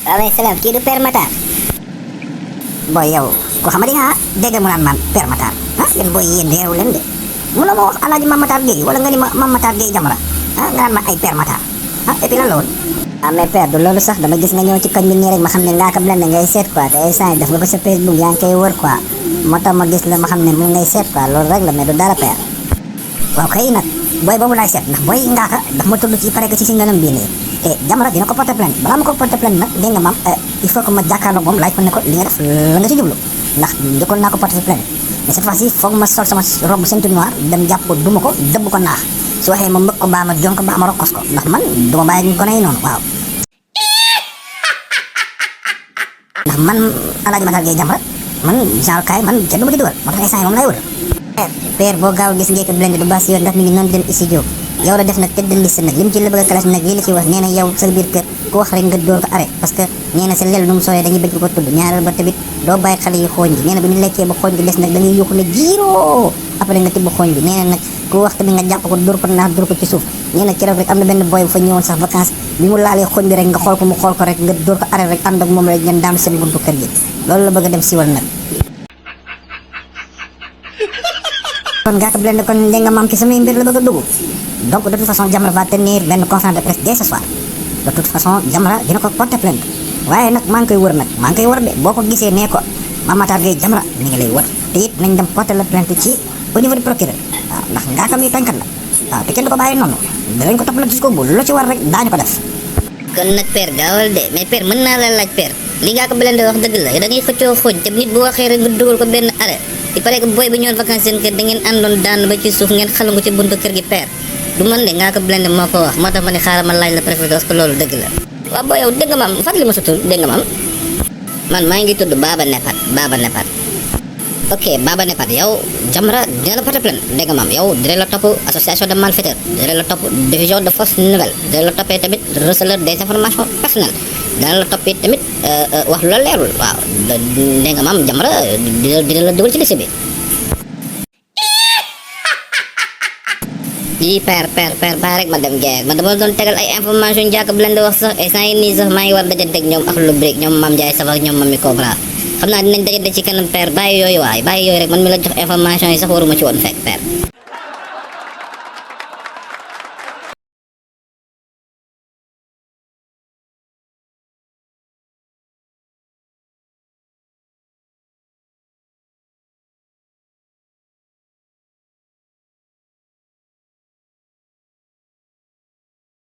Waaleykum salaam kii du Père Matar. Boy yow ko xamadi nga dégg mu naan man Père Matar yéen boy yéen réew leen de mu la ma wax alaaji Mame Matar Gueye wala nga ni ma Mame Matar Gueye Jamra nga naan ma ay Père Matar et puis lan la woon. Mais père du loolu sax dama gis nga ñëw ci koñ bi nii rek ma xam ne Ngaaka Blindé ngay seet quoi te ay saa def nga ko sa Facebook yaa ngi koy wër quoi moo tax ma gis la ma xam ne mu ngay seet quoi loolu rek la mais du dara père. waaw kay nag booy boobu laay seet ndax booy Ngaaka daf ma tudd ci pare que ci si nganam bii nii te Jamra dina ko porter plainte balaa ma ko porter plainte nag dégg nga maam il faut que ma jàkkaarloo moom laaj ko ne ko li nga def la nga ci jublu ndax njëkkoon naa ko porter plainte mais cette fois ci foog ma sol sama robe ceinture noire dem jàpp ko duma ko dëbb ko naax su waxee ma mbëkk ko baa ma jon ko baa ma rokkos ko ndax man duma bàyyi ko ne noonu waaw. ndax man alaaji Matar Gueye Jamra man genre kaay man kenn du ma ci dugal moo tax instant yi moom lay wër. père boo gaaw gis Ngaaka Blindé du baas yoon ndax mi ngi noonu dem studio yow la def nag tëdd liste nag li mu ci la bëgg a classe nag lii la ci wax nee na yow sa biir kër ku wax rek nga dóor ko arrêt parce que nee na sa lel nu mu sooyee dañuy bëgg ko tudd ñaareel ba tamit doo bàyyi xale yi xooñ bi nee na bu ñu lekkee ba xooñ bi des nag da ngay yuuxu ne jiiroo après nga tibb xooñ bi nee na nag ku wax tamit nga jàpp ko dóor ko naax dóor ko ci suuf nee na keroog rek am na benn boy bu fa ñëwoon sax vacances bi mu laalee xooñ bi rek nga xool ko mu xool ko rek nga dóor ko arrêt rek ànd ak moom rek ngeen daanu seen buntu kër gi loolu la bëgg a dem siwal nag. kon Ngaaka Blindé kon dégg nga maam ci samay mbir la bëgg a dugg donc de toute façon Jamra va tenir benn conférence de presse dès ce soir de toute façon Jamra dina ko porter plainte waaye nag maa ngi koy wër nag maa ngi koy wër de boo ko gisee nee ko Mame Matar Gueye Jamra mi ngi lay wër te it nañ dem porter la plainte ci au niveau du procureur waaw ndax Ngaaka mi tooñkat la waaw te kenn du ko bàyyi noonu dinañ ko topp la jusqu'au bout lu ci war rek daañu ko def. kon nag père gaawal de mais père mën naa la laaj père li Ngaaka Blindé wax dëgg la da ngay xëccoo xooñ te nit bu waxee rek nga dugal ko benn arrêt il paraît que boy bi ñëwoon vacances seen kër da ngeen àndoon daan ba ci suuf ngeen xalangu ci buntu kër gi père du man de Ngaaka Blindé moo ko wax moo tax ma ne xaaral ma laaj la préfet parce que loolu dëgg la. waaw boo yow dégg nga maam fàttali ma sa tur dégg nga maam man maa ngi tudd Baba Nepat ok Baba Nepat yow Jamra dina la porter plainte dégg nga maam yow dina la topp association de malfaiteurs dina la topp diffusion de fausses nouvelles dina la toppee tamit receleur des informations personnelles dina la toppee tamit wax lu la leerul waaw dégg nga maam Jamra dina la dugal ci liste bi. yii père bàyyi rek ma dem Ndiaye man dama doon tegal ay information Ngaaka Blindé wax sax instant yi nii sax maa ngi war dajante ak ñoom ak lu brique ñoom Mame Ndiaye Savak ñoom Mamy Cobra xam naa dinañ dajante ci kanam père bàyyi yooyu waay bàyyi yooyu rek man mi la jox information yi sax waruma ci woon fekk père.